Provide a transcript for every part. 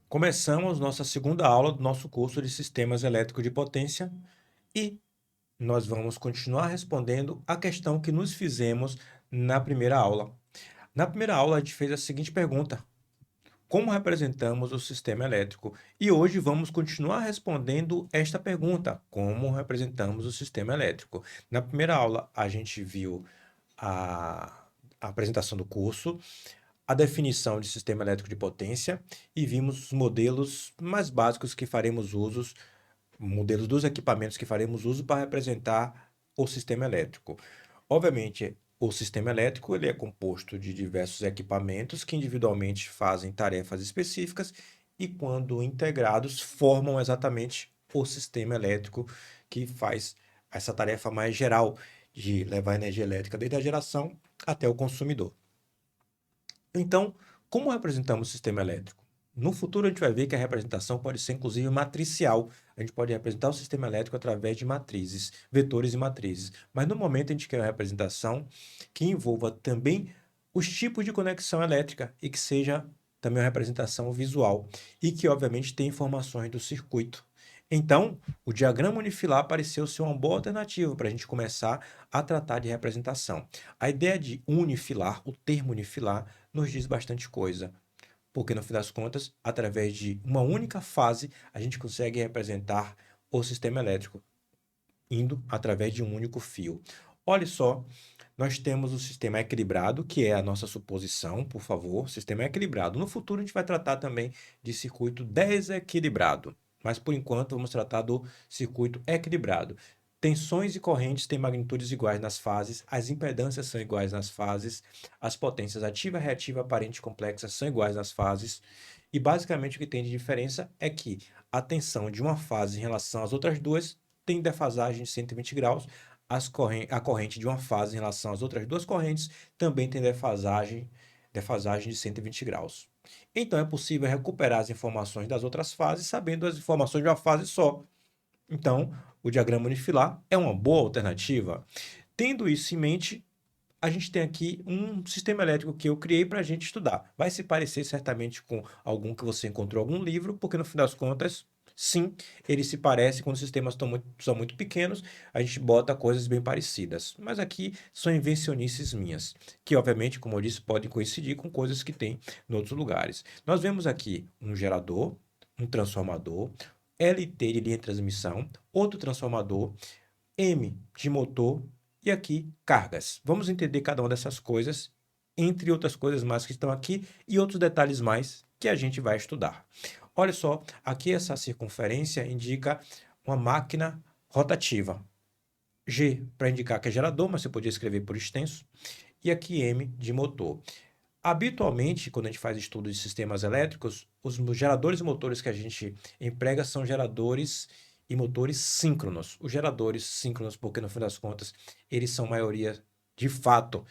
Começamos nossa segunda aula do nosso curso de Sistemas Elétricos de Potência e nós vamos continuar respondendo a questão que nos fizemos na primeira aula. Na primeira aula, a gente fez a seguinte pergunta: como representamos o sistema elétrico? E hoje vamos continuar respondendo esta pergunta: como representamos o sistema elétrico? Na primeira aula, a gente viu a apresentação do curso, a definição de sistema elétrico de potência e vimos os modelos mais básicos que faremos usos, modelos dos equipamentos que faremos uso para representar o sistema elétrico. Obviamente, o sistema elétrico ele é composto de diversos equipamentos que individualmente fazem tarefas específicas e, quando integrados, formam exatamente o sistema elétrico que faz essa tarefa mais geral de levar energia elétrica desde a geração até o consumidor. Então, como representamos o sistema elétrico? No futuro, a gente vai ver que a representação pode ser, inclusive, matricial. A gente pode representar o sistema elétrico através de matrizes, vetores e matrizes. Mas, no momento, a gente quer uma representação que envolva também os tipos de conexão elétrica e que seja também uma representação visual e que, obviamente, tenha informações do circuito. Então, o diagrama unifilar pareceu ser uma boa alternativa para a gente começar a tratar de representação. A ideia de unifilar, o termo unifilar, nos diz bastante coisa, porque no fim das contas, através de uma única fase, a gente consegue representar o sistema elétrico, indo através de um único fio. Olha só, nós temos o sistema equilibrado, que é a nossa suposição, por favor, sistema equilibrado. No futuro, a gente vai tratar também de circuito desequilibrado, mas por enquanto vamos tratar do circuito equilibrado. Tensões e correntes têm magnitudes iguais nas fases, as impedâncias são iguais nas fases, as potências ativa, reativa, aparente e complexa são iguais nas fases, e basicamente o que tem de diferença é que a tensão de uma fase em relação às outras duas tem defasagem de 120 graus, a corrente de uma fase em relação às outras duas correntes também tem defasagem de 120 graus. Então é possível recuperar as informações das outras fases sabendo as informações de uma fase só. Então, o diagrama unifilar é uma boa alternativa. Tendo isso em mente, a gente tem aqui um sistema elétrico que eu criei para a gente estudar. Vai se parecer certamente com algum que você encontrou em algum livro, porque no fim das contas, sim, ele se parece quando os sistemas são muito pequenos, a gente bota coisas bem parecidas. Mas aqui são invencionices minhas, que obviamente, como eu disse, podem coincidir com coisas que tem em outros lugares. Nós vemos aqui um gerador, um transformador, LT de linha de transmissão, outro transformador, M de motor e aqui cargas. Vamos entender cada uma dessas coisas, entre outras coisas mais que estão aqui e outros detalhes mais que a gente vai estudar. Olha só, aqui essa circunferência indica uma máquina rotativa. G para indicar que é gerador, mas você podia escrever por extenso. E aqui M de motor. Habitualmente, quando a gente faz estudo de sistemas elétricos, os geradores e motores que a gente emprega são geradores e motores síncronos. Os geradores síncronos, porque no fim das contas, eles são maioria de fato,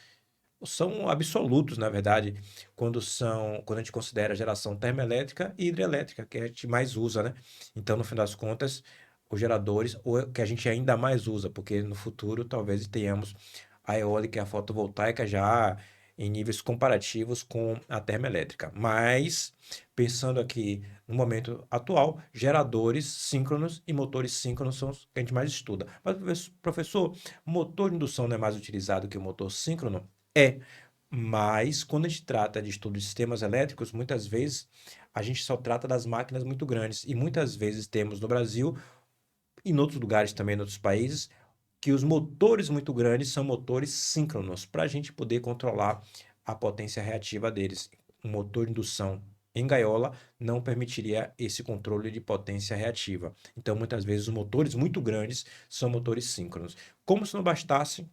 são absolutos, na verdade, quando a gente considera a geração termoelétrica e hidrelétrica, que a gente mais usa, né? Então, no fim das contas, os geradores, ou que a gente ainda mais usa, porque no futuro talvez tenhamos a eólica e a fotovoltaica já em níveis comparativos com a termoelétrica. Mas, pensando aqui no momento atual, geradores síncronos e motores síncronos são os que a gente mais estuda. Mas, professor, motor de indução não é mais utilizado que o motor síncrono? É, mas quando a gente trata de estudo de sistemas elétricos, muitas vezes a gente só trata das máquinas muito grandes. E muitas vezes temos no Brasil, e em outros lugares também, em outros países, que os motores muito grandes são motores síncronos, para a gente poder controlar a potência reativa deles. Um motor de indução em gaiola não permitiria esse controle de potência reativa. Então, muitas vezes, os motores muito grandes são motores síncronos. Como se não bastasse,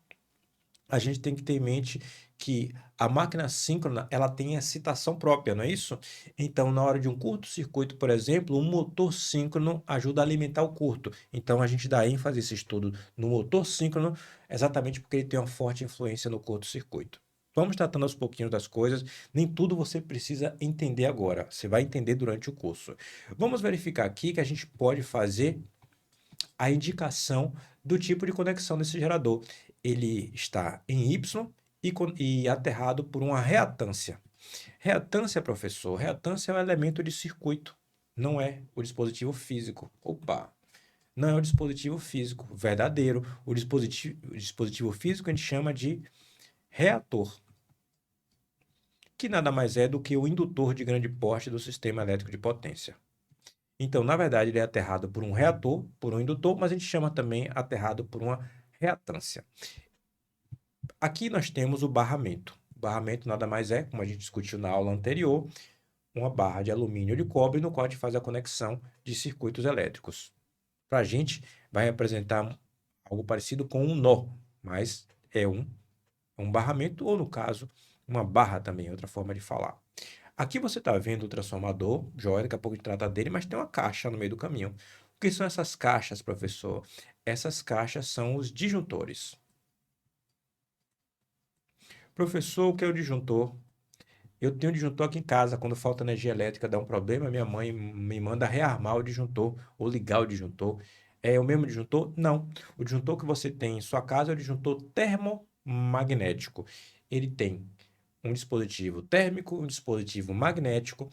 a gente tem que ter em mente que a máquina síncrona ela tem excitação própria, não é isso? Então, na hora de um curto-circuito, por exemplo, um motor síncrono ajuda a alimentar o curto. Então, a gente dá ênfase esse estudo no motor síncrono exatamente porque ele tem uma forte influência no curto-circuito. Vamos tratando aos pouquinhos das coisas, nem tudo você precisa entender agora, você vai entender durante o curso. Vamos verificar aqui que a gente pode fazer a indicação do tipo de conexão desse gerador. Ele está em Y e aterrado por uma reatância. Reatância, professor, reatância é um elemento de circuito. não é o dispositivo físico. Opa! Não é o dispositivo físico verdadeiro. O dispositivo físico a gente chama de reator, que nada mais é do que o indutor de grande porte do sistema elétrico de potência. Então, na verdade, ele é aterrado por um reator, por um indutor, mas a gente chama também aterrado por uma reatância. Aqui nós temos o barramento. O barramento nada mais é, como a gente discutiu na aula anterior, uma barra de alumínio ou de cobre no qual a gente faz a conexão de circuitos elétricos. Para a gente, vai representar algo parecido com um nó, mas é um barramento, ou no caso, uma barra também, outra forma de falar. Aqui você está vendo o transformador, joia, daqui a pouco a gente trata dele, mas tem uma caixa no meio do caminho. O que são essas caixas, professor? Essas caixas são os disjuntores. Professor, o que é o disjuntor? Eu tenho um disjuntor aqui em casa. Quando falta energia elétrica, dá um problema, minha mãe me manda rearmar o disjuntor ou ligar o disjuntor. É o mesmo disjuntor? Não. O disjuntor que você tem em sua casa é o disjuntor termomagnético. Ele tem um dispositivo térmico, um dispositivo magnético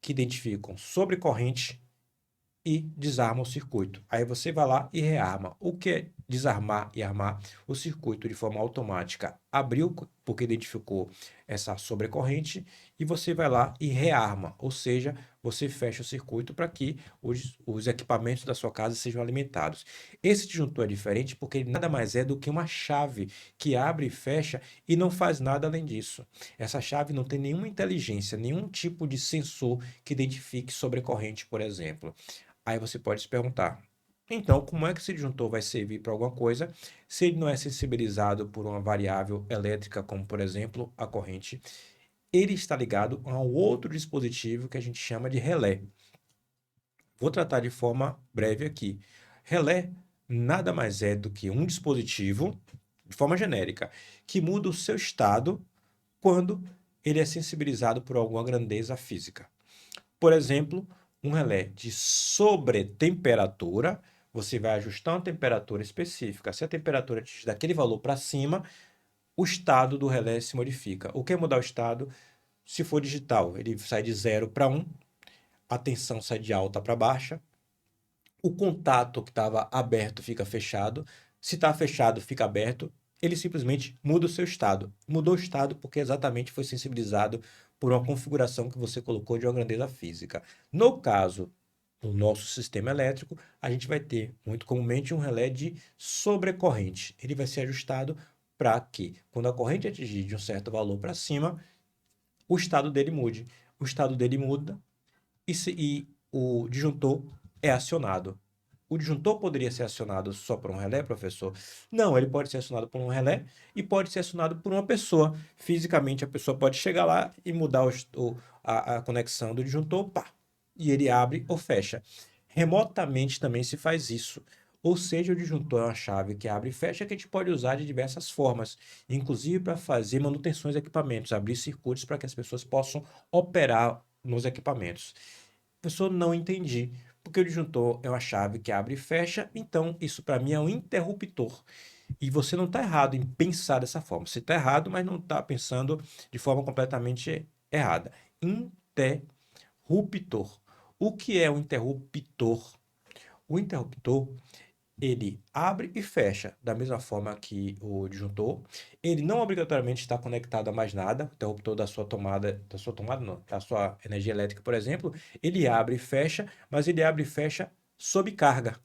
que identificam sobrecorrente e desarma o circuito. Aí você vai lá e rearma. O que é desarmar e armar? O circuito de forma automática abriu porque identificou essa sobrecorrente e você vai lá e rearma, ou seja, você fecha o circuito para que os equipamentos da sua casa sejam alimentados. Esse disjuntor é diferente porque ele nada mais é do que uma chave que abre e fecha e não faz nada além disso. Essa chave não tem nenhuma inteligência, nenhum tipo de sensor que identifique sobrecorrente, por exemplo. Aí você pode se perguntar, então, como é que esse disjuntor vai servir para alguma coisa se ele não é sensibilizado por uma variável elétrica, como por exemplo a corrente? Ele está ligado a um outro dispositivo que a gente chama de relé. Vou tratar de forma breve aqui. Relé nada mais é do que um dispositivo, de forma genérica, que muda o seu estado quando ele é sensibilizado por alguma grandeza física. Por exemplo, um relé de sobretemperatura, você vai ajustar uma temperatura específica. Se a temperatura atingir daquele valor para cima, o estado do relé se modifica. O que é mudar o estado? Se for digital, ele sai de 0 para 1, a tensão sai de alta para baixa, o contato que estava aberto fica fechado, se está fechado, fica aberto, ele simplesmente muda o seu estado. Mudou o estado porque exatamente foi sensibilizado por uma configuração que você colocou de uma grandeza física. No caso do nosso sistema elétrico, a gente vai ter, muito comumente, um relé de sobrecorrente. Ele vai ser ajustado para que, quando a corrente atingir de um certo valor para cima, o estado dele mude. O estado dele muda e o disjuntor é acionado. O disjuntor poderia ser acionado só por um relé, professor? Não, ele pode ser acionado por um relé e pode ser acionado por uma pessoa. Fisicamente, a pessoa pode chegar lá e mudar a conexão do disjuntor, pá, e ele abre ou fecha. Remotamente também se faz isso. Ou seja, o disjuntor é uma chave que abre e fecha que a gente pode usar de diversas formas, inclusive para fazer manutenções de equipamentos, abrir circuitos para que as pessoas possam operar nos equipamentos. Professor, não entendi. Porque o disjuntor é uma chave que abre e fecha, então isso para mim é um interruptor. E você não está errado em pensar dessa forma. Você está errado, mas não está pensando de forma completamente errada. Interruptor. O que é um interruptor? O interruptor ele abre e fecha da mesma forma que o disjuntor. Ele não obrigatoriamente está conectado a mais nada. O interruptor da sua tomada não, da sua energia elétrica, por exemplo, ele abre e fecha, mas ele abre e fecha sob carga.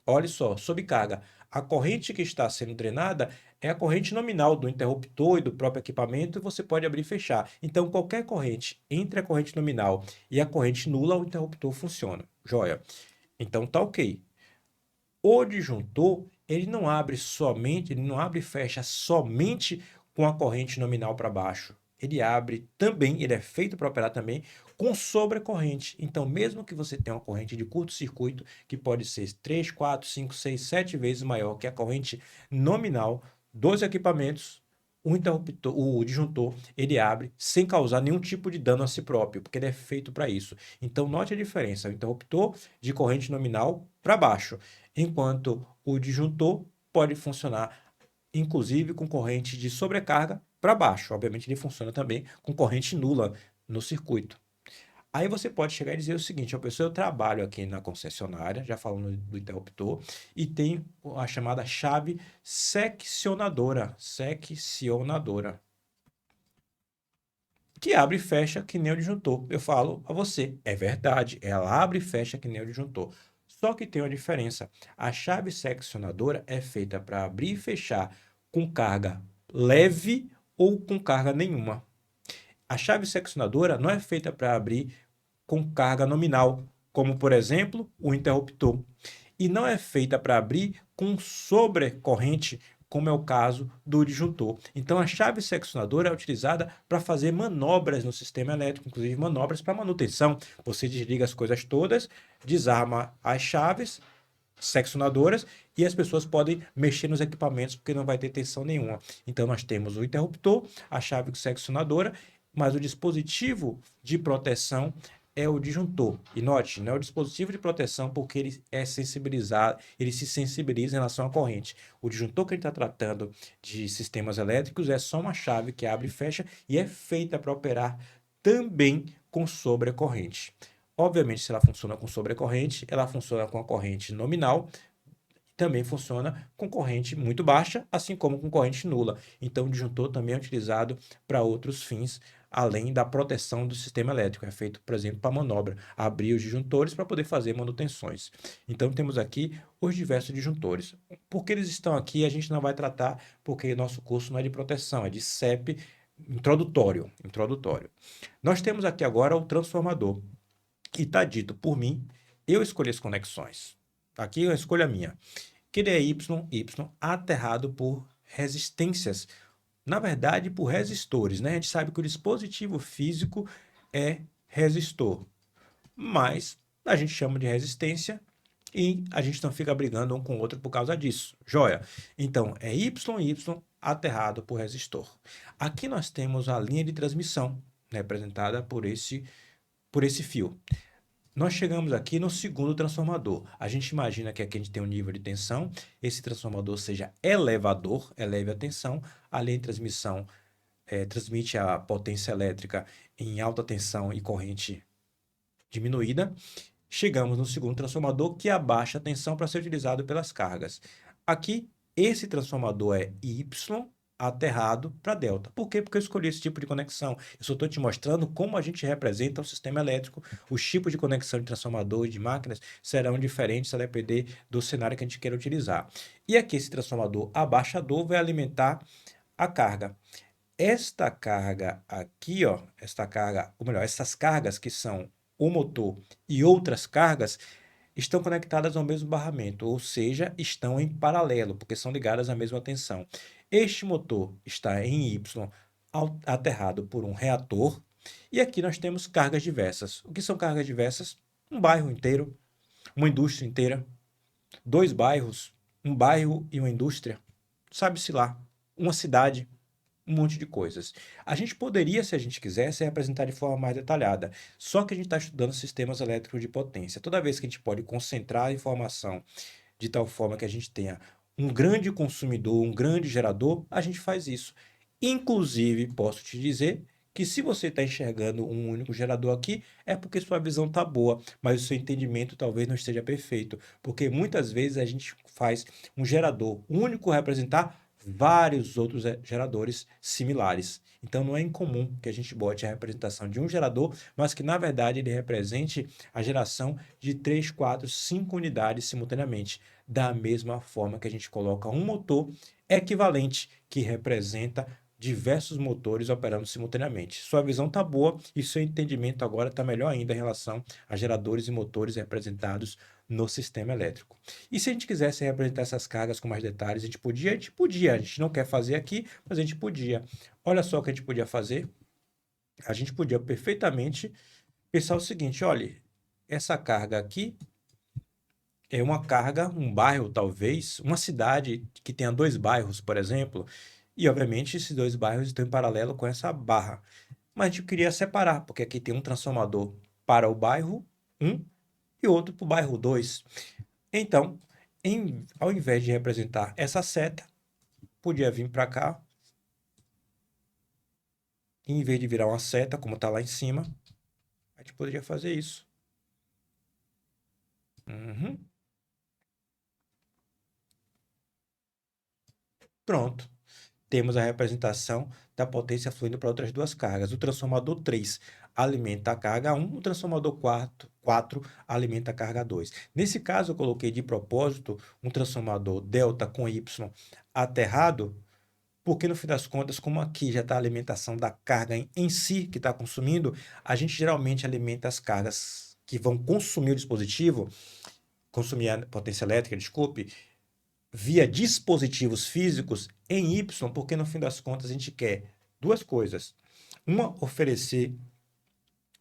Olha só, sob carga. A corrente que está sendo drenada é a corrente nominal do interruptor e do próprio equipamento, e você pode abrir e fechar. Então, qualquer corrente entre a corrente nominal e a corrente nula, o interruptor funciona. Joia. Então, tá ok. O disjuntor, ele não abre e fecha somente com a corrente nominal para baixo. Ele abre também, ele é feito para operar também com sobrecorrente. Então, mesmo que você tenha uma corrente de curto-circuito, que pode ser 3, 4, 5, 6, 7 vezes maior que a corrente nominal dos equipamentos, o disjuntor, ele abre sem causar nenhum tipo de dano a si próprio, porque ele é feito para isso. Então, note a diferença. O interruptor de corrente nominal para baixo, enquanto o disjuntor pode funcionar, inclusive, com corrente de sobrecarga para baixo. Obviamente, ele funciona também com corrente nula no circuito. Aí você pode chegar e dizer o seguinte, ó, pessoal, eu trabalho aqui na concessionária, já falando do interruptor, e tem a chamada chave seccionadora, que abre e fecha que nem o disjuntor. Eu falo a você, é verdade, ela abre e fecha que nem o disjuntor. Só que tem uma diferença. A chave seccionadora é feita para abrir e fechar com carga leve ou com carga nenhuma. A chave seccionadora não é feita para abrir com carga nominal, como por exemplo o interruptor, e não é feita para abrir com sobrecorrente, como é o caso do disjuntor. Então a chave seccionadora é utilizada para fazer manobras no sistema elétrico, inclusive manobras para manutenção. Você desliga as coisas todas, desarma as chaves seccionadoras e as pessoas podem mexer nos equipamentos porque não vai ter tensão nenhuma. Então nós temos o interruptor, a chave seccionadora, mas o dispositivo de proteção é o disjuntor. E note, não é o dispositivo de proteção porque ele é sensibilizado, ele se sensibiliza em relação à corrente. O disjuntor que a gente está tratando de sistemas elétricos é só uma chave que abre e fecha e é feita para operar também com sobrecorrente. Obviamente, se ela funciona com sobrecorrente, ela funciona com a corrente nominal, também funciona com corrente muito baixa, assim como com corrente nula. Então, o disjuntor também é utilizado para outros fins, além da proteção do sistema elétrico. É feito, por exemplo, para manobra, abrir os disjuntores para poder fazer manutenções. Então, temos aqui os diversos disjuntores. Por que eles estão aqui? A gente não vai tratar, porque nosso curso não é de proteção, é de CEP introdutório. Nós temos aqui agora o transformador. E está dito por mim, eu escolhi as conexões. Aqui é uma escolha minha. Que ele é Y aterrado por resistências. Na verdade, por resistores, né? A gente sabe que o dispositivo físico é resistor. Mas a gente chama de resistência e a gente não fica brigando um com o outro por causa disso. Joia? Então, é YY aterrado por resistor. Aqui nós temos a linha de transmissão, representada por esse fio. Nós chegamos aqui no segundo transformador. A gente imagina que aqui a gente tem um nível de tensão, esse transformador seja elevador, eleve a tensão, a linha de transmissão transmite a potência elétrica em alta tensão e corrente diminuída. Chegamos no segundo transformador, que abaixa a tensão para ser utilizado pelas cargas. Aqui, esse transformador é Y aterrado para delta. Por quê? Porque eu escolhi esse tipo de conexão. Eu só estou te mostrando como a gente representa o sistema elétrico. Os tipos de conexão de transformador e de máquinas serão diferentes a depender do cenário que a gente queira utilizar. E aqui esse transformador abaixador vai alimentar a carga. Esta carga aqui, ó, ou melhor, essas cargas que são o motor e outras cargas estão conectadas ao mesmo barramento, ou seja, estão em paralelo, porque são ligadas à mesma tensão. Este motor está em Y, aterrado por um reator, e aqui nós temos cargas diversas. O que são cargas diversas? Um bairro inteiro, uma indústria inteira, dois bairros, um bairro e uma indústria, sabe-se lá, uma cidade, um monte de coisas. A gente poderia, se a gente quisesse, representar de forma mais detalhada, só que a gente está estudando sistemas elétricos de potência. Toda vez que a gente pode concentrar a informação de tal forma que a gente tenha um grande consumidor, um grande gerador, a gente faz isso. Inclusive, posso te dizer que se você está enxergando um único gerador aqui, é porque sua visão está boa, mas o seu entendimento talvez não esteja perfeito, porque muitas vezes a gente faz um gerador único representar vários outros geradores similares. Então não é incomum que a gente bote a representação de um gerador, mas que na verdade ele represente a geração de 3, 4, 5 unidades simultaneamente, da mesma forma que a gente coloca um motor equivalente que representa diversos motores operando simultaneamente. Sua visão está boa e seu entendimento agora está melhor ainda em relação a geradores e motores representados no sistema elétrico. E se a gente quisesse representar essas cargas com mais detalhes, a gente podia? A gente podia. A gente não quer fazer aqui, mas a gente podia. Olha só o que a gente podia fazer. A gente podia perfeitamente pensar o seguinte, olha, essa carga aqui é uma carga, um bairro talvez, uma cidade que tenha dois bairros, por exemplo, e obviamente esses dois bairros estão em paralelo com essa barra. Mas a gente queria separar, porque aqui tem um transformador para o bairro 1 e outro para o bairro 2. Então, ao invés de representar essa seta, podia vir para cá, e em vez de virar uma seta, como está lá em cima, gente poderia fazer isso. Uhum. Pronto. Temos a representação da potência fluindo para outras duas cargas. O transformador 3 alimenta a carga 1, o transformador 4 alimenta a carga 2. Nesse caso, eu coloquei de propósito um transformador delta com Y aterrado, porque no fim das contas, como aqui já está a alimentação da carga em si que está consumindo, a gente geralmente alimenta as cargas que vão consumir o dispositivo, consumir a potência elétrica, desculpe, via dispositivos físicos em Y, porque no fim das contas a gente quer duas coisas. Uma, oferecer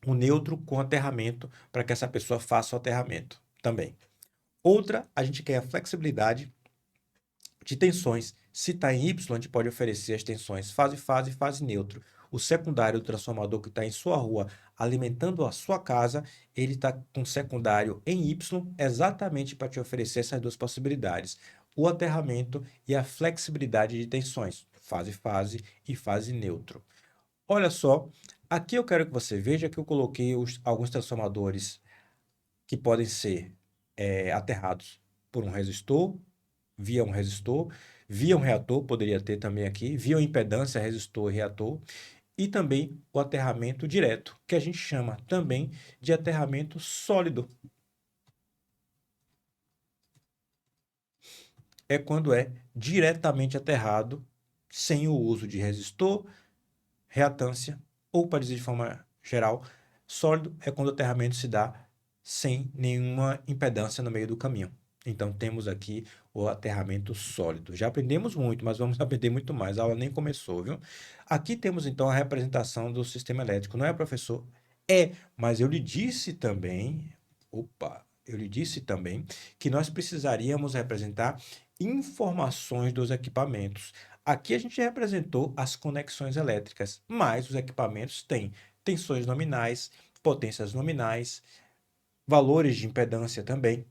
um neutro com aterramento para que essa pessoa faça o aterramento também. Outra, a gente quer a flexibilidade de tensões. Se está em Y, a gente pode oferecer as tensões fase-fase e fase neutro. O secundário do transformador que está em sua rua, alimentando a sua casa, ele está com secundário em Y, exatamente para te oferecer essas duas possibilidades. O aterramento e a flexibilidade de tensões, fase-fase e fase neutro. Olha só, aqui eu quero que você veja que eu coloquei alguns transformadores que podem ser aterrados por um resistor, via um reator, poderia ter também aqui, via impedância, resistor e reator, e também o aterramento direto, que a gente chama também de aterramento sólido. É quando é diretamente aterrado, sem o uso de resistor, reatância, ou para dizer de forma geral, sólido é quando o aterramento se dá sem nenhuma impedância no meio do caminho. Então, temos aqui o aterramento sólido. Já aprendemos muito, mas vamos aprender muito mais. A aula nem começou, viu? Aqui temos, então, a representação do sistema elétrico. Não é, professor? É, mas eu lhe disse também... Opa! Eu lhe disse também que nós precisaríamos representar informações dos equipamentos. Aqui a gente representou as conexões elétricas, mas os equipamentos têm tensões nominais, potências nominais, valores de impedância também.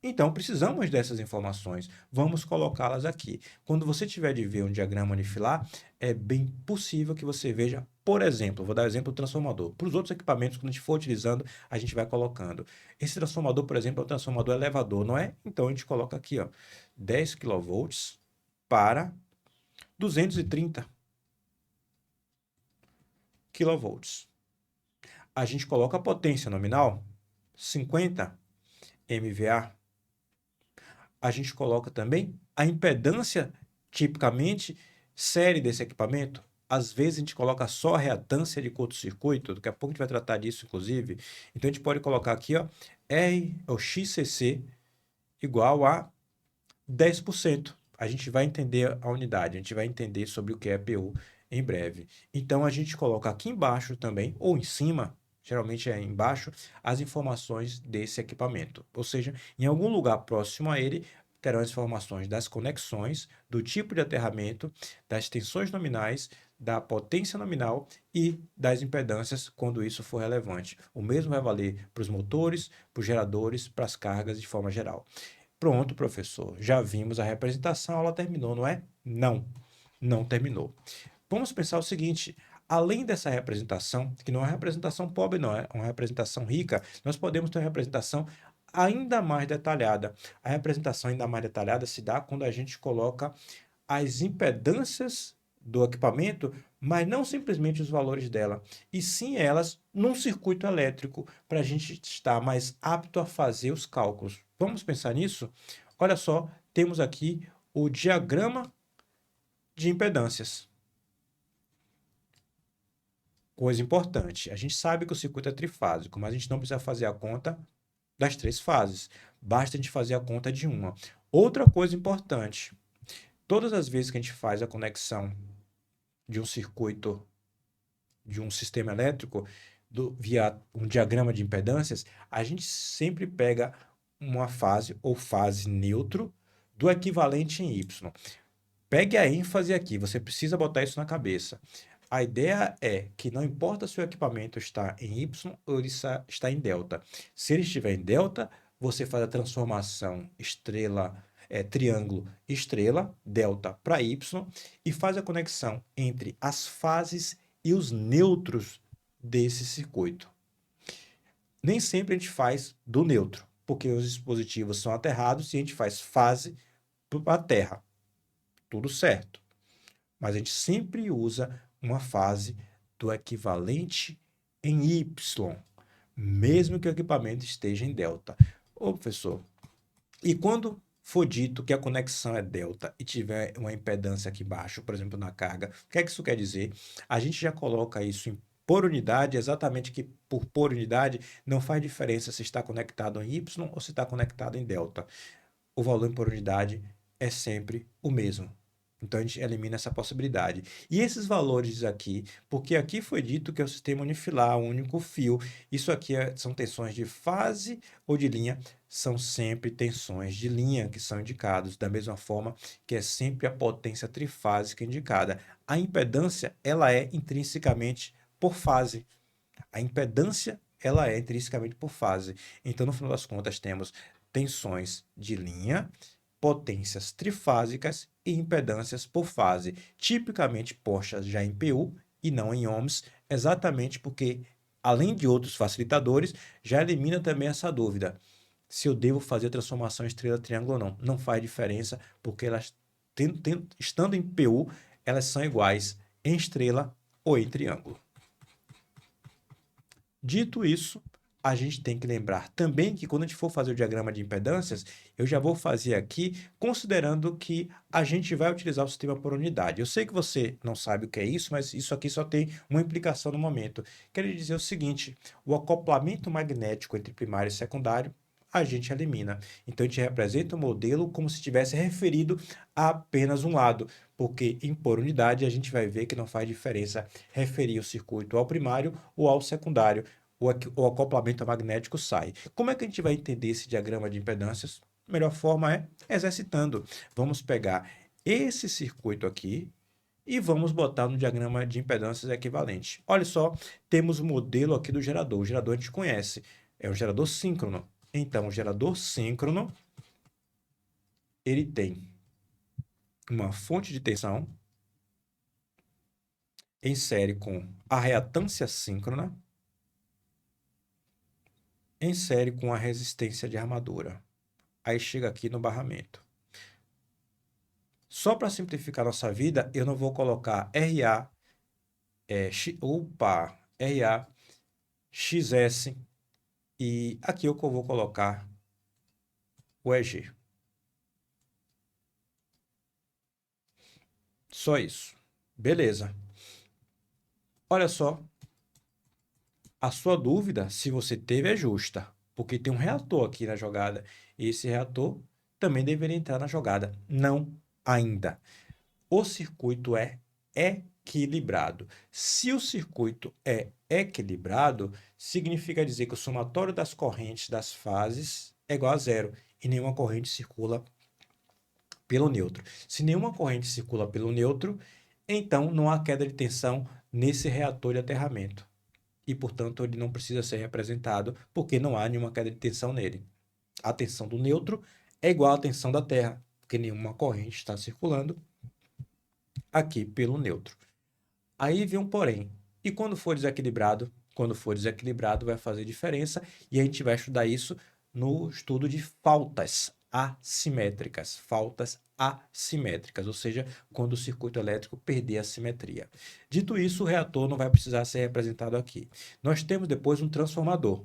Então, precisamos dessas informações. Vamos colocá-las aqui. Quando você tiver de ver um diagrama unifilar, é bem possível que você veja, por exemplo, vou dar o exemplo do transformador. Para os outros equipamentos, quando a gente for utilizando, a gente vai colocando. Esse transformador, por exemplo, é um transformador elevador, não é? Então, a gente coloca aqui, ó, 10 kV para 230 kV. A gente coloca a potência nominal, 50 MVA. A gente coloca também a impedância, tipicamente, série desse equipamento. Às vezes a gente coloca só a reatância de curto-circuito, daqui a pouco a gente vai tratar disso, inclusive. Então a gente pode colocar aqui, ó, R ou XCC igual a 10%. A gente vai entender a unidade, a gente vai entender sobre o que é PU em breve. Então a gente coloca aqui embaixo também, ou em cima, geralmente é embaixo, as informações desse equipamento. Ou seja, em algum lugar próximo a ele, terão as informações das conexões, do tipo de aterramento, das tensões nominais, da potência nominal e das impedâncias, quando isso for relevante. O mesmo vai valer para os motores, para os geradores, para as cargas de forma geral. Pronto, professor, já vimos a representação, ela terminou, não é? Não, não terminou. Vamos pensar o seguinte, além dessa representação, que não é uma representação pobre, não, é uma representação rica, nós podemos ter uma representação ainda mais detalhada. A representação ainda mais detalhada se dá quando a gente coloca as impedâncias do equipamento, mas não simplesmente os valores dela, e sim elas num circuito elétrico, para a gente estar mais apto a fazer os cálculos. Vamos pensar nisso? Olha só, temos aqui o diagrama de impedâncias. Coisa importante, a gente sabe que o circuito é trifásico, mas a gente não precisa fazer a conta das três fases. Basta a gente fazer a conta de uma. Outra coisa importante, todas as vezes que a gente faz a conexão de um circuito, de um sistema elétrico, via um diagrama de impedâncias, a gente sempre pega uma fase ou fase neutro do equivalente em Y. Pegue a ênfase aqui, você precisa botar isso na cabeça. A ideia é que não importa se o equipamento está em Y ou ele está em delta. Se ele estiver em delta, você faz a transformação triângulo, estrela, delta para Y, e faz a conexão entre as fases e os neutros desse circuito. Nem sempre a gente faz do neutro, porque os dispositivos são aterrados e a gente faz fase para a Terra. Tudo certo. Mas a gente sempre usa uma fase do equivalente em Y, mesmo que o equipamento esteja em delta. Ô, professor, e quando for dito que a conexão é delta e tiver uma impedância aqui embaixo, por exemplo, na carga, o que é que isso quer dizer? A gente já coloca isso em por unidade, exatamente que por unidade não faz diferença se está conectado em Y ou se está conectado em delta. O volume por unidade é sempre o mesmo. Então a gente elimina essa possibilidade. E esses valores aqui, porque aqui foi dito que é o sistema unifilar, um único fio. Isso aqui são tensões de fase ou de linha, são sempre tensões de linha que são indicados, da mesma forma que é sempre a potência trifásica indicada. A impedância, ela é intrinsecamente por fase. A impedância, ela é intrinsecamente por fase. Então, no final das contas, temos tensões de linha, potências trifásicas e impedâncias por fase, tipicamente postas já em PU e não em ohms, exatamente porque, além de outros facilitadores, já elimina também essa dúvida se eu devo fazer transformação estrela-triângulo ou não. Não faz diferença, porque elas, estando em PU, elas são iguais em estrela ou em triângulo. Dito isso, a gente tem que lembrar também que quando a gente for fazer o diagrama de impedâncias, eu já vou fazer aqui considerando que a gente vai utilizar o sistema por unidade. Eu sei que você não sabe o que é isso, mas isso aqui só tem uma implicação no momento. Quer dizer o seguinte, o acoplamento magnético entre primário e secundário, a gente elimina. Então, a gente representa o modelo como se tivesse referido a apenas um lado, porque em por unidade a gente vai ver que não faz diferença referir o circuito ao primário ou ao secundário. O acoplamento magnético sai. Como é que a gente vai entender esse diagrama de impedâncias? A melhor forma é exercitando. Vamos pegar esse circuito aqui e vamos botar no diagrama de impedâncias equivalente. Olha só, temos o modelo aqui do gerador. O gerador a gente conhece, é um gerador síncrono. Então, o gerador síncrono, ele tem uma fonte de tensão em série com a reatância síncrona em série com a resistência de armadura. Aí chega aqui no barramento. Só para simplificar nossa vida, eu não vou colocar RA, RA, XS, e aqui eu vou colocar o EG. Só isso. Beleza. Olha só, a sua dúvida, se você teve, é justa, porque tem um reator aqui na jogada. E esse reator também deveria entrar na jogada. Não ainda. O circuito é equilibrado. Se o circuito é equilibrado, significa dizer que o somatório das correntes das fases é igual a zero e nenhuma corrente circula pelo neutro. Se nenhuma corrente circula pelo neutro, então não há queda de tensão nesse reator de aterramento. E, portanto, ele não precisa ser representado porque não há nenhuma queda de tensão nele. A tensão do neutro é igual à tensão da Terra, porque nenhuma corrente está circulando aqui pelo neutro. Aí vem um porém. E quando for desequilibrado? Quando for desequilibrado vai fazer diferença e a gente vai estudar isso no estudo de faltas assimétricas. Faltas assimétricas, ou seja, quando o circuito elétrico perder a simetria. Dito isso, o reator não vai precisar ser representado aqui. Nós temos depois um transformador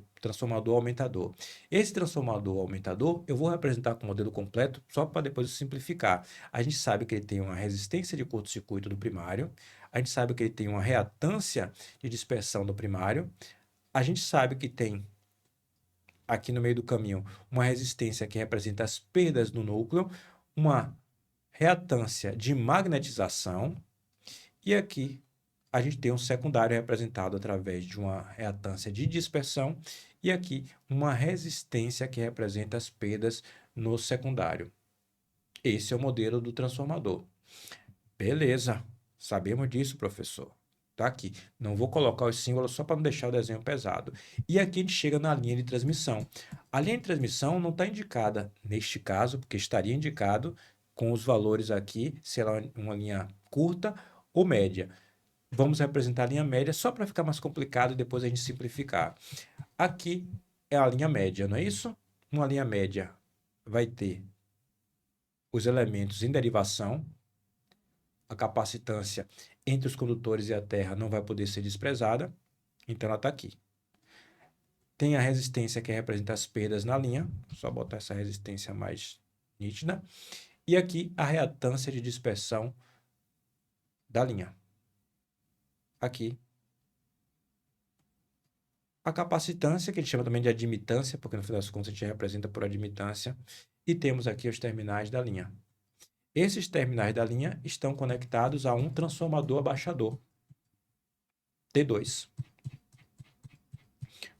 aumentador. Esse transformador aumentador eu vou representar com o modelo completo só para depois simplificar. A gente sabe que ele tem uma resistência de curto-circuito do primário, a gente sabe que ele tem uma reatância de dispersão do primário, a gente sabe que tem aqui no meio do caminho uma resistência que representa as perdas no núcleo, uma reatância de magnetização e aqui a gente tem um secundário representado através de uma reatância de dispersão e aqui uma resistência que representa as perdas no secundário. Esse é o modelo do transformador. Beleza, sabemos disso, professor. Tá aqui. Não vou colocar os símbolos só para não deixar o desenho pesado. E aqui a gente chega na linha de transmissão. A linha de transmissão não está indicada neste caso, porque estaria indicado com os valores aqui, se ela é uma linha curta ou média. Vamos representar a linha média só para ficar mais complicado e depois a gente simplificar. Aqui é a linha média, não é isso? Uma linha média vai ter os elementos em derivação, a capacitância entre os condutores e a Terra não vai poder ser desprezada, então ela está aqui. Tem a resistência que representa as perdas na linha, só botar essa resistência mais nítida, e aqui a reatância de dispersão da linha. Aqui a capacitância, que a gente chama também de admitância, porque no final das contas a gente representa por admitância, e temos aqui os terminais da linha. Esses terminais da linha estão conectados a um transformador abaixador, T2.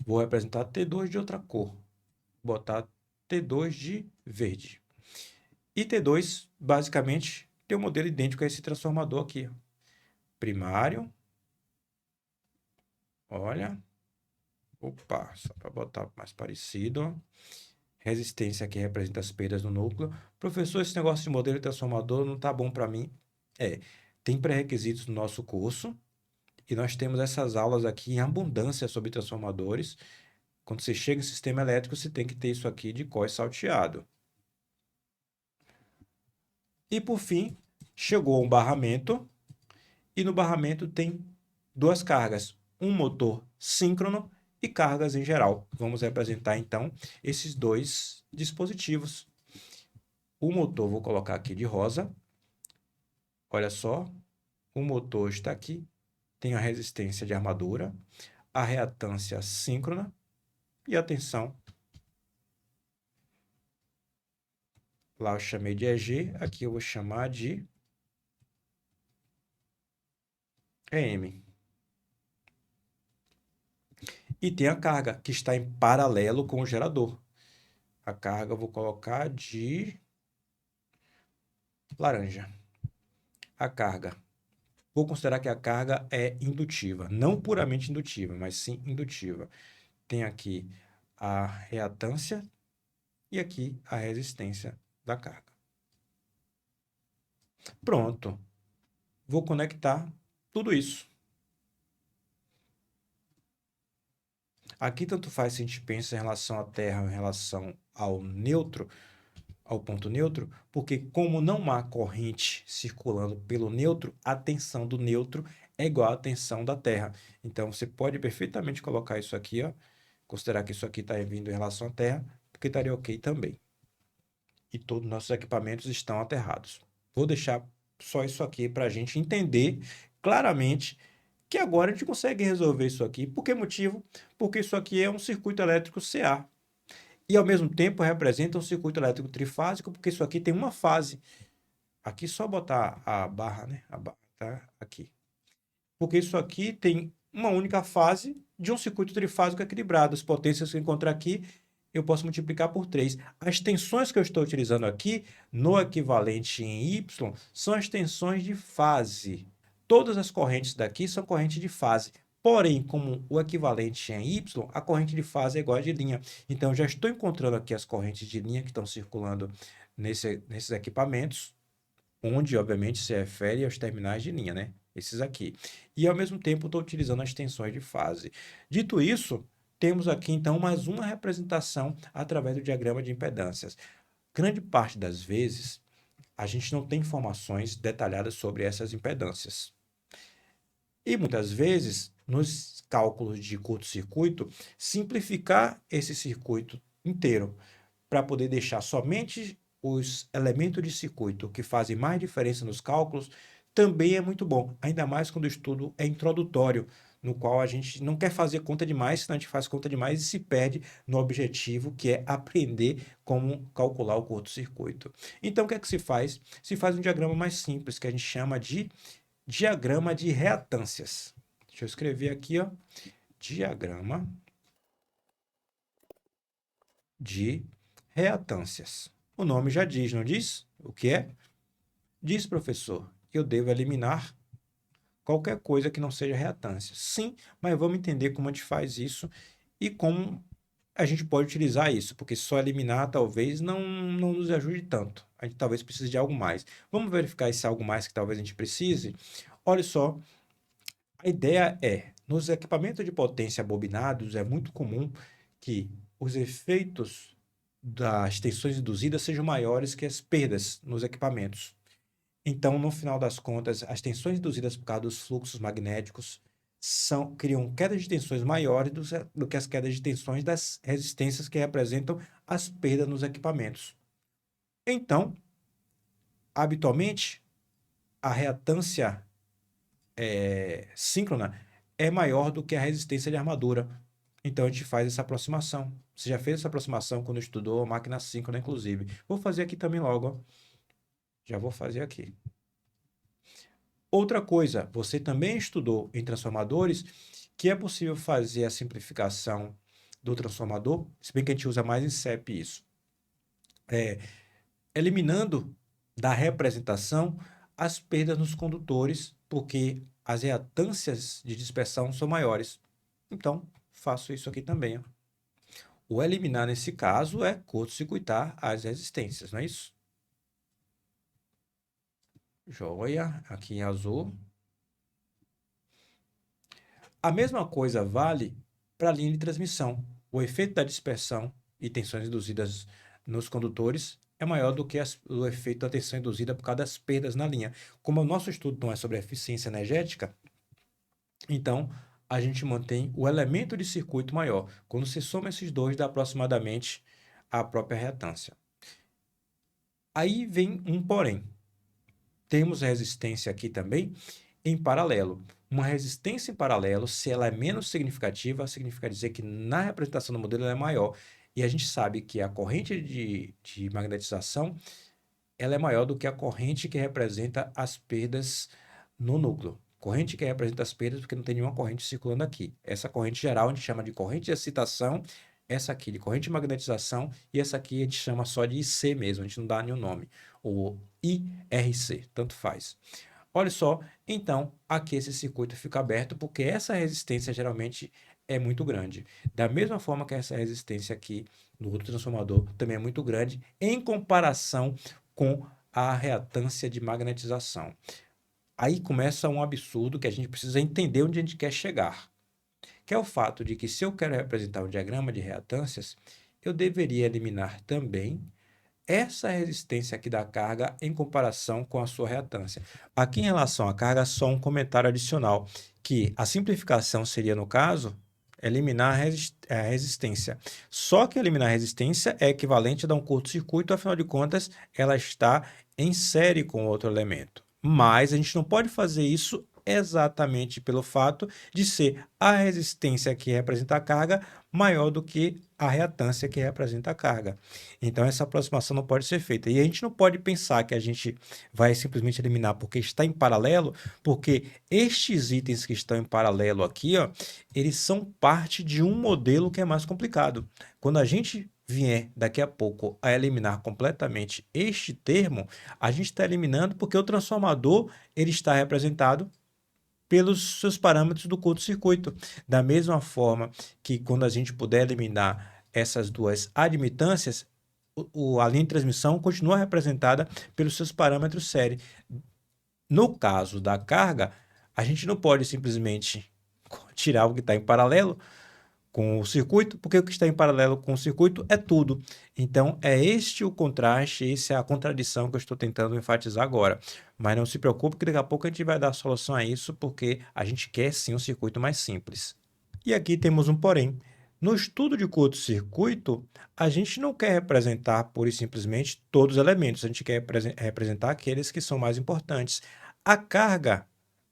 Vou representar T2 de outra cor, vou botar T2 de verde. E T2, basicamente, tem um modelo idêntico a esse transformador aqui. Primário, olha, opa, só para botar mais parecido. Resistência que representa as perdas no núcleo. Professor, esse negócio de modelo transformador não está bom para mim. Tem pré-requisitos no nosso curso e nós temos essas aulas aqui em abundância sobre transformadores. Quando você chega em sistema elétrico, você tem que ter isso aqui de cós salteado. E por fim, chegou um barramento e no barramento tem duas cargas, um motor síncrono e cargas em geral. Vamos representar então esses dois dispositivos. O motor vou colocar aqui de rosa. Olha só, o motor está aqui, tem a resistência de armadura, a reatância síncrona e a tensão. Lá eu chamei de EG, aqui eu vou chamar de EM. E tem a carga, que está em paralelo com o gerador. A carga eu vou colocar de laranja. A carga. Vou considerar que a carga é indutiva. Não puramente indutiva, mas sim indutiva. Tem aqui a reatância e aqui a resistência da carga. Pronto. Vou conectar tudo isso. Aqui tanto faz se a gente pensa em relação à Terra, em relação ao neutro, ao ponto neutro, porque como não há corrente circulando pelo neutro, a tensão do neutro é igual à tensão da Terra. Então, você pode perfeitamente colocar isso aqui, ó, considerar que isso aqui está vindo em relação à Terra, porque estaria ok também. E todos os nossos equipamentos estão aterrados. Vou deixar só isso aqui para a gente entender claramente que agora a gente consegue resolver isso aqui. Por que motivo? Porque isso aqui é um circuito elétrico CA. E, ao mesmo tempo, representa um circuito elétrico trifásico, porque isso aqui tem uma fase. Aqui só botar a barra, né? A barra tá aqui. Porque isso aqui tem uma única fase de um circuito trifásico equilibrado. As potências que eu encontrar aqui, eu posso multiplicar por 3. As tensões que eu estou utilizando aqui, no equivalente em Y, são as tensões de fase. Todas as correntes daqui são correntes de fase. Porém, como o equivalente é em Y, a corrente de fase é igual a de linha. Então, já estou encontrando aqui as correntes de linha que estão circulando nesses equipamentos, onde, obviamente, se refere aos terminais de linha, né? Esses aqui. E, ao mesmo tempo, estou utilizando as tensões de fase. Dito isso, temos aqui, então, mais uma representação através do diagrama de impedâncias. Grande parte das vezes, a gente não tem informações detalhadas sobre essas impedâncias. E muitas vezes, nos cálculos de curto-circuito, simplificar esse circuito inteiro para poder deixar somente os elementos de circuito que fazem mais diferença nos cálculos também é muito bom, ainda mais quando o estudo é introdutório, no qual a gente não quer fazer conta demais, senão a gente faz conta demais e se perde no objetivo, que é aprender como calcular o curto-circuito. Então, o que é que se faz? Se faz um diagrama mais simples, que a gente chama de diagrama de reatâncias. Deixa eu escrever aqui, ó, diagrama de reatâncias. O nome já diz, não diz? O que é? Diz, professor, que eu devo eliminar qualquer coisa que não seja reatância. Sim, mas vamos entender como a gente faz isso e como a gente pode utilizar isso, porque só eliminar talvez não nos ajude tanto. A gente talvez precise de algo mais. Vamos verificar esse algo mais que talvez a gente precise? Olha só, a ideia é, nos equipamentos de potência bobinados, é muito comum que os efeitos das tensões induzidas sejam maiores que as perdas nos equipamentos. Então, no final das contas, as tensões induzidas por causa dos fluxos magnéticos criam quedas de tensões maiores do que as quedas de tensões das resistências que representam as perdas nos equipamentos. Então, habitualmente, a reatância síncrona é maior do que a resistência de armadura. Então, a gente faz essa aproximação. Você já fez essa aproximação quando estudou máquina síncrona, inclusive. Vou fazer aqui também logo, ó. Já vou fazer aqui. Outra coisa, você também estudou em transformadores que é possível fazer a simplificação do transformador, se bem que a gente usa mais em CEP isso, eliminando da representação as perdas nos condutores, porque as reatâncias de dispersão são maiores. Então, faço isso aqui também, ó. O eliminar, nesse caso, é curto-circuitar as resistências, não é isso? Joia, aqui em azul. A mesma coisa vale para a linha de transmissão. O efeito da dispersão e tensões induzidas nos condutores é maior do que o efeito da tensão induzida por causa das perdas na linha. Como o nosso estudo não é sobre eficiência energética, então a gente mantém o elemento de circuito maior. Quando se soma esses dois, dá aproximadamente a própria reatância. Aí vem um porém. Temos a resistência aqui também em paralelo. Uma resistência em paralelo, se ela é menos significativa, significa dizer que na representação do modelo ela é maior. E a gente sabe que a corrente de magnetização ela é maior do que a corrente que representa as perdas no núcleo. Corrente que representa as perdas porque não tem nenhuma corrente circulando aqui. Essa corrente geral a gente chama de corrente de excitação, essa aqui de corrente de magnetização e essa aqui a gente chama só de IC mesmo, a gente não dá nenhum nome. Ou IRC, tanto faz. Olha só, então aqui esse circuito fica aberto porque essa resistência geralmente é muito grande. Da mesma forma que essa resistência aqui no outro transformador também é muito grande em comparação com a reatância de magnetização. Aí começa um absurdo que a gente precisa entender onde a gente quer chegar, que é o fato de que se eu quero representar um diagrama de reatâncias, eu deveria eliminar também essa resistência aqui da carga em comparação com a sua reatância. Aqui em relação à carga, só um comentário adicional, que a simplificação seria, no caso, eliminar a resistência. Só que eliminar a resistência é equivalente a dar um curto-circuito, afinal de contas, ela está em série com outro elemento. Mas a gente não pode fazer isso exatamente pelo fato de ser a resistência que representa a carga maior do que a reatância que representa a carga. Então, essa aproximação não pode ser feita. E a gente não pode pensar que a gente vai simplesmente eliminar porque está em paralelo, porque estes itens que estão em paralelo aqui, ó, eles são parte de um modelo que é mais complicado. Quando a gente vier daqui a pouco a eliminar completamente este termo, a gente está eliminando porque o transformador ele está representado pelos seus parâmetros do curto-circuito. Da mesma forma que quando a gente puder eliminar essas duas admitâncias, a linha de transmissão continua representada pelos seus parâmetros série. No caso da carga, a gente não pode simplesmente tirar o que está em paralelo com o circuito, porque o que está em paralelo com o circuito é tudo. Então, é este o contraste, essa é a contradição que eu estou tentando enfatizar agora. Mas não se preocupe que daqui a pouco a gente vai dar a solução a isso, porque a gente quer sim um circuito mais simples. E aqui temos um porém. No estudo de curto-circuito, a gente não quer representar pura e simplesmente todos os elementos, a gente quer representar aqueles que são mais importantes. A carga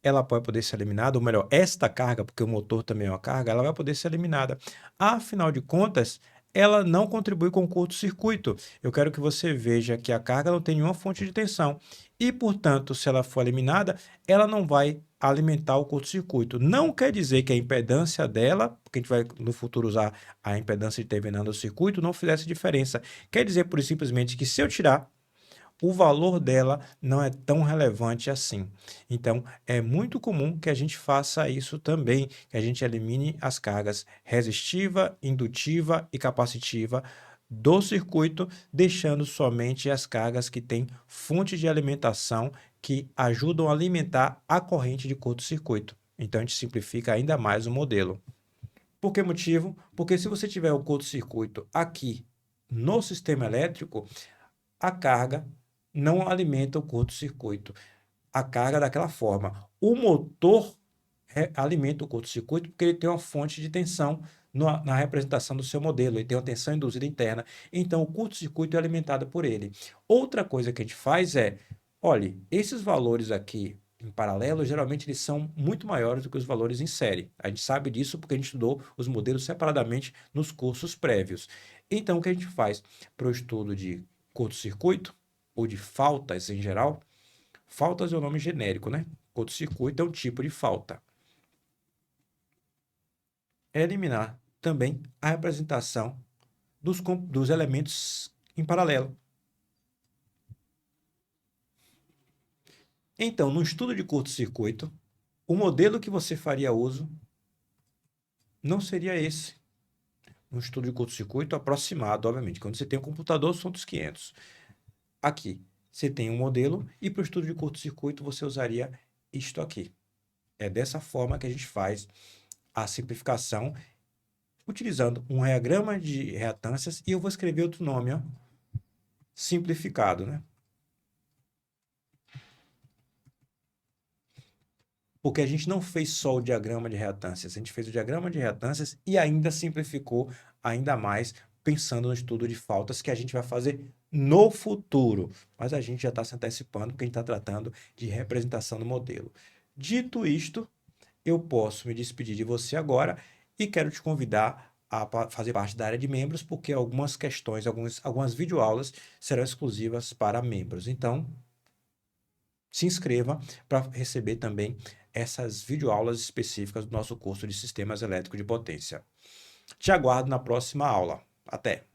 ela pode poder ser eliminada, ou melhor, esta carga, porque o motor também é uma carga, ela vai poder ser eliminada. Afinal de contas, ela não contribui com o curto-circuito. Eu quero que você veja que a carga não tem nenhuma fonte de tensão e, portanto, se ela for eliminada, ela não vai alimentar o curto-circuito. Não quer dizer que a impedância dela, porque a gente vai no futuro usar a impedância de determinando o circuito, não fizesse diferença. Quer dizer, por simplesmente, que se eu tirar o valor dela não é tão relevante assim. Então, é muito comum que a gente faça isso também, que a gente elimine as cargas resistiva, indutiva e capacitiva do circuito, deixando somente as cargas que têm fonte de alimentação que ajudam a alimentar a corrente de curto-circuito. Então, a gente simplifica ainda mais o modelo. Por que motivo? Porque se você tiver o curto-circuito aqui no sistema elétrico, a carga não alimenta o curto-circuito. A carga daquela forma. O motor alimenta o curto-circuito porque ele tem uma fonte de tensão na representação do seu modelo, ele tem uma tensão induzida interna, então o curto-circuito é alimentado por ele. Outra coisa que a gente faz é, olhe, esses valores aqui em paralelo, geralmente eles são muito maiores do que os valores em série. A gente sabe disso porque a gente estudou os modelos separadamente nos cursos prévios. Então, o que a gente faz para o estudo de curto-circuito, ou de faltas em geral, faltas é o nome genérico, né? Curto-circuito é um tipo de falta. É eliminar também a representação dos elementos em paralelo. Então, no estudo de curto-circuito, o modelo que você faria uso não seria esse. No estudo de curto-circuito aproximado, obviamente. Quando você tem um computador, são dos 500. Aqui, você tem um modelo e para o estudo de curto-circuito você usaria isto aqui. É dessa forma que a gente faz a simplificação utilizando um diagrama de reatâncias e eu vou escrever outro nome, ó, simplificado, né? Porque a gente não fez só o diagrama de reatâncias, a gente fez o diagrama de reatâncias e ainda simplificou ainda mais, pensando no estudo de faltas que a gente vai fazer no futuro. Mas a gente já está se antecipando porque a gente está tratando de representação do modelo. Dito isto, eu posso me despedir de você agora e quero te convidar a fazer parte da área de membros, porque algumas questões, algumas videoaulas serão exclusivas para membros. Então, se inscreva para receber também essas videoaulas específicas do nosso curso de Sistemas Elétricos de Potência. Te aguardo na próxima aula. Até!